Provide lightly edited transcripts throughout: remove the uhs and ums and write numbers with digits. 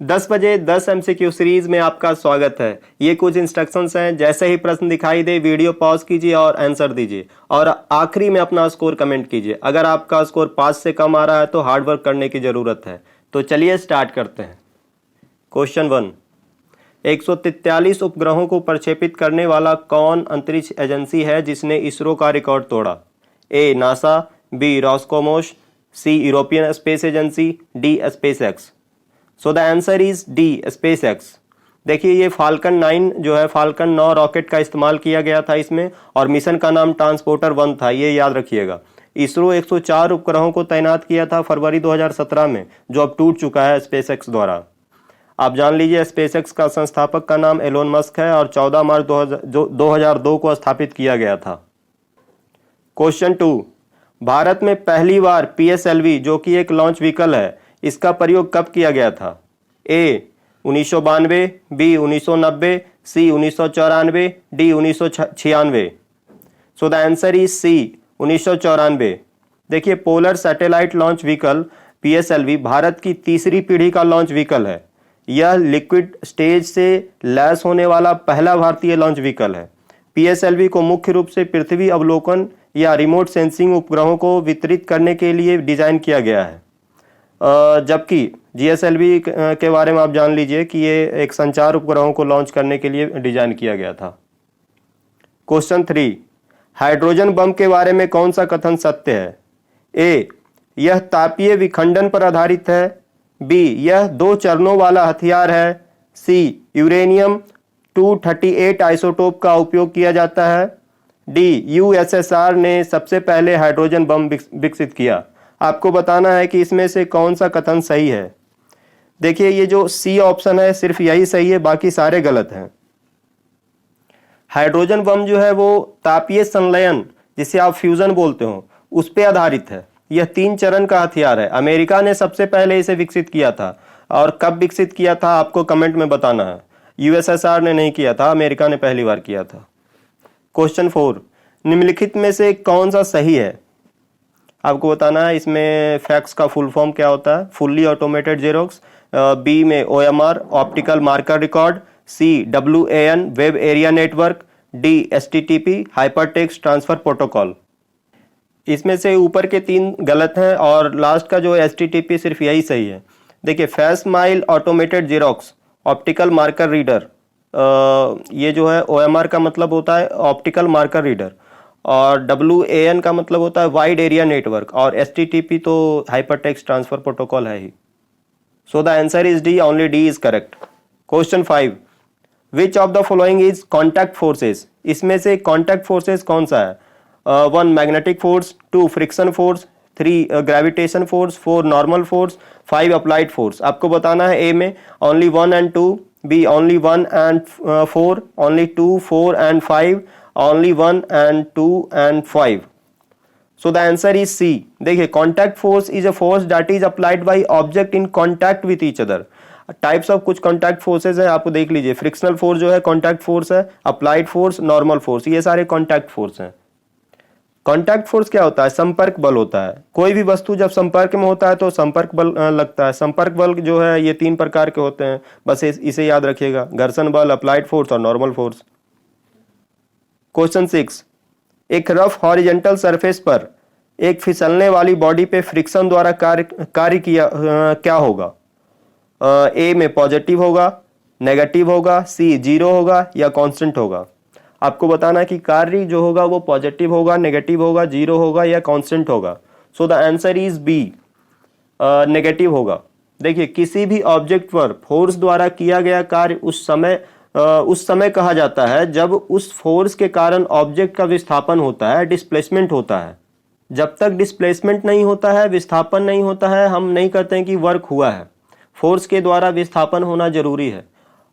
10 बजे 10 MCQ series में आपका स्वागत है। ये कुछ इंस्ट्रक्शंस हैं। जैसे ही प्रश्न दिखाई दे वीडियो पॉज कीजिए और आंसर दीजिए और आखिरी में अपना स्कोर कमेंट कीजिए। अगर आपका स्कोर 5 से कम आ रहा है तो हार्ड वर्क करने की ज़रूरत है। तो चलिए स्टार्ट करते हैं। क्वेश्चन 1, 143 उपग्रहों को प्रक्षेपित करने वाला कौन अंतरिक्ष एजेंसी है जिसने इसरो का रिकॉर्ड तोड़ा? A NASA, B Roscosmos, C European space agency, D SpaceX. So the answer is D SpaceX. देखिए ये फाल्कन 9 जो है, फाल्कन 9 रॉकेट का इस्तेमाल किया गया था इसमें, और मिशन का नाम ट्रांसपोर्टर 1 था, ये याद रखिएगा। इसरो 104 उपग्रहों को तैनात किया था फरवरी 2017 में, जो अब टूट चुका है स्पेसएक्स द्वारा। आप जान लीजिए स्पेसएक्स का संस्थापक का नाम एलोन मस्क है और 14 मार्च 2002 को स्थापित किया गया था। क्वेश्चन 2, भारत में पहली बार PSLV जो कि एक लॉन्च व्हीकल है, इसका प्रयोग कब किया गया था? A 1992, B 1990, C 1994, D 1996। So the answer is C 1994। देखिए polar satellite launch vehicle PSLV Bharat की तीसरी पीढ़ी का लॉन्च व्हीकल है। यह लिक्विड स्टेज से लैस होने वाला पहला भारतीय लॉन्च व्हीकल है। PSLV को मुख्य रूप से पृथ्वी अवलोकन या रिमोट सेंसिंग उपग्रहों को वितरित करने के लिए डिजाइन किया गया है, जबकि GSLV के बारे में आप जान लीजिए कि ये एक संचार उपग्रहों को लॉन्च करने के लिए डिजाइन किया गया था। क्वेश्चन 3, हाइड्रोजन बम के बारे में कौन सा कथन सत्य है? ए यह तापीय विखंडन पर आधारित है, बी यह 2 चरणों वाला हथियार है, सी यूरेनियम 238 आइसोटोप का उपयोग किया जाता है, डी USSR ने सबसे पहले हाइड्रोजन बम विकसित किया। आपको बताना है कि इसमें से कौन सा कथन सही है। देखिए ये जो सी ऑप्शन है सिर्फ यही सही है, बाकी सारे गलत हैं। हाइड्रोजन बम जो है वो तापीय संलयन, जिसे आप फ्यूजन बोलते हो, उस पे आधारित है। यह 3 चरण का हथियार है। अमेरिका ने सबसे पहले इसे विकसित किया था, और कब विकसित किया था आपको कमेंट में बताना है। USSR ने नहीं किया था, अमेरिका ने पहली बार किया था। क्वेश्चन 4, निम्नलिखित में से कौन सा सही है? आपको बताना है इसमें फैक्स का फुल फॉर्म क्या होता है। फुल्ली ऑटोमेटेड जेरोक्स, बी में OMR ऑप्टिकल मार्कर रिकॉर्ड, सी WAN web area network, D STTP hyper text transfer protocol. इसमें से ऊपर के 3 गलत हैं और लास्ट का जो STTP सिर्फ यही सही है। देखिए fast mile automated xerox optical marker reader, ये जो है OMR का मतलब होता है ऑप्टिकल मार्कर रीडर, और WAN का मतलब होता है वाइड एरिया नेटवर्क, और STTP तो हाइपर टेक्स्ट ट्रांसफर प्रोटोकॉल है ही। So the answer is D, only D is correct. Question 5, which of the following is contact forces? इसमें से कॉन्टैक्ट फोर्सेस कौन सा है? 1 magnetic force, 2 friction force, 3 gravitation force, 4 normal force, 5 applied force. आपको बताना है ए में only 1 and 2, B only 1 and 4, only 2, 4 and 5, only 1 and 2 and 5. So the answer is C. देखिए contact force is a force that is applied by object in contact with each other. Types of कुछ contact forces है, आपको देख लीजिए। Frictional force जो है contact force है, applied force, normal force, ये सारे कॉन्टैक्ट फोर्स हैं। कॉन्टैक्ट फोर्स क्या होता है? संपर्क बल होता है। कोई भी वस्तु जब संपर्क में होता है तो संपर्क बल लगता है। संपर्क बल जो है ये 3 प्रकार के होते हैं, बस इसे याद रखिएगा, घर्षण बल, अप्लाइड फोर्स और नॉर्मल फोर्स। क्वेश्चन 6, एक रफ हॉरिजेंटल सरफेस पर एक फिसलने वाली बॉडी पे फ्रिक्शन द्वारा कार्य किया क्या होगा? ए में पॉजिटिव होगा, नेगेटिव होगा, सी 0 होगा या कांस्टेंट होगा। आपको बताना है कि कार्य जो होगा वो पॉजिटिव होगा, नेगेटिव होगा, 0 होगा या कांस्टेंट होगा। So the answer is B, negative होगा। देखिए किसी भी ऑब्जेक्ट पर फोर्स द्वारा किया गया कार्य उस समय कहा जाता है जब उस फोर्स के कारण ऑब्जेक्ट का विस्थापन होता है, डिस्प्लेसमेंट होता है। जब तक डिस्प्लेसमेंट नहीं होता है, विस्थापन नहीं होता है, हम नहीं कहते हैं कि वर्क हुआ है। फोर्स के द्वारा विस्थापन होना जरूरी है,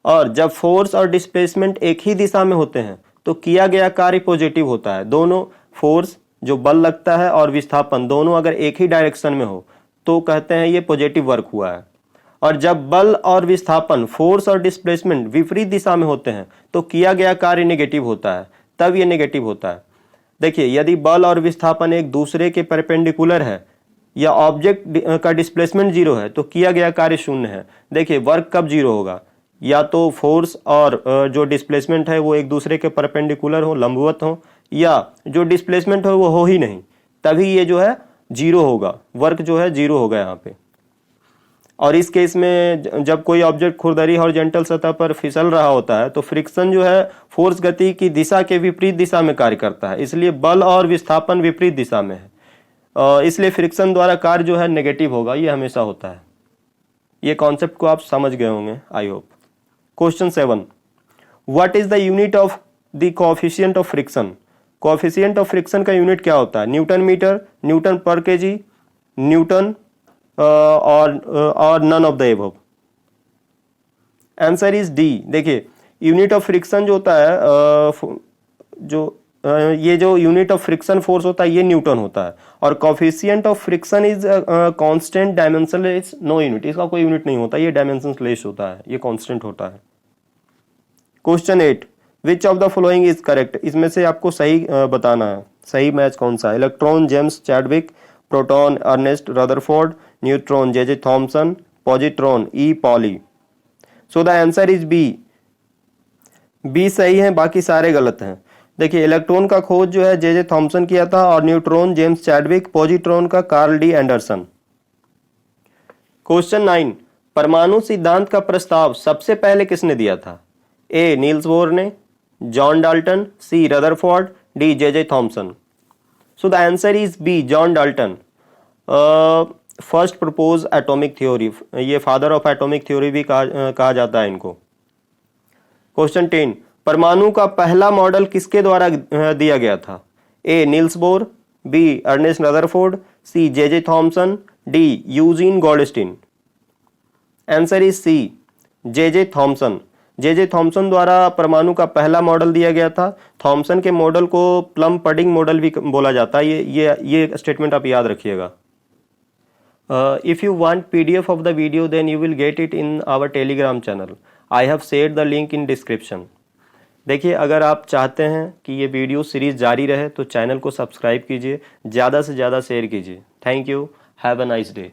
और जब फोर्स और डिस्प्लेसमेंट एक ही दिशा में होते हैं तो किया गया कार्य पॉजिटिव होता है। दोनों फोर्स जो बल लगता है और विस्थापन दोनों अगर एक ही डायरेक्शन में हो तो कहते हैं ये पॉजिटिव वर्क हुआ है। और जब बल और विस्थापन, फोर्स और डिस्प्लेसमेंट विपरीत दिशा में होते हैं तो किया गया कार्य नेगेटिव होता है, तब ये नेगेटिव होता है। देखिए यदि बल और विस्थापन एक दूसरे के परपेंडिकुलर है या ऑब्जेक्ट का डिस्प्लेसमेंट जीरो है तो किया गया कार्य शून्य है। देखिए वर्क कब जीरो होगा, या तो फोर्स और जो डिस्प्लेसमेंट है वो एक दूसरे के परपेंडिकुलर हो, लंबवत हो, या जो डिस्प्लेसमेंट हो वो हो ही नहीं, तभी ये जो है जीरो होगा, वर्क जो है जीरो होगा यहाँ पे। और इस केस में जब कोई ऑब्जेक्ट खुरदरी हॉरिजॉन्टल सतह पर फिसल रहा होता है तो फ्रिक्शन जो है फोर्स गति की दिशा के विपरीत दिशा में कार्य करता है, इसलिए बल और विस्थापन विपरीत दिशा में है, इसलिए फ्रिक्शन द्वारा कार्य जो है नेगेटिव होगा, ये हमेशा होता है। ये कॉन्सेप्ट को आप समझ गए होंगे I hope. Question 7, what is the unit of the coefficient of friction. Coefficient of friction का यूनिट क्या होता है, न्यूटन मीटर, न्यूटन पर केजी, न्यूटन और none of the above. Answer is D. देखिए यूनिट ऑफ फ्रिक्शन जो होता है ये जो यूनिट ऑफ फ्रिक्शन फोर्स होता है ये न्यूटन होता है, और coefficient of friction is constant dimensionless no unit, इसका कोई यूनिट नहीं होता, ये डायमेंशनलेस होता है, ये कांस्टेंट होता है। Question 8, which of the following is correct. इसमें से आपको सही बताना है, सही मैच कौन सा है। Electron James Chadwick, proton Ernest Rutherford, neutron J Thomson, positron E Pauli. So the answer is B. B सही है, बाकी सारे गलत हैं। देखिए इलेक्ट्रॉन का खोज जो है जे थॉमसन किया था, और न्यूट्रॉन जेम्स चैडविक, पॉजिट्रॉन का कार्ल डी एंडरसन। क्वेश्चन 9, परमाणु सिद्धांत का प्रस्ताव सबसे पहले किसने दिया था। ए नील्स बोर ने, John Dalton, C Rutherford, D J Thomson. So the answer is B John Dalton. First propose atomic theory, ये फादर ऑफ एटॉमिक थ्योरी भी कहा जाता है इनको। क्वेश्चन 10, परमाणु का पहला मॉडल किसके द्वारा दिया गया था। A Niels Bohr, B Ernest Rutherford, C J Thomson, D Eugen Goldstein. Answer is C J Thomson. J Thomson द्वारा परमाणु का पहला मॉडल दिया गया था। थॉमसन के मॉडल को प्लम पडिंग मॉडल भी बोला जाता है, ये स्टेटमेंट आप याद रखिएगा। If you want PDF of the video, then you will get it in our Telegram channel. I have shared the link in description. देखिए अगर आप चाहते हैं कि ये वीडियो सीरीज जारी रहे तो चैनल को सब्सक्राइब कीजिए, ज़्यादा से ज़्यादा शेयर कीजिए। Thank you, have a nice day.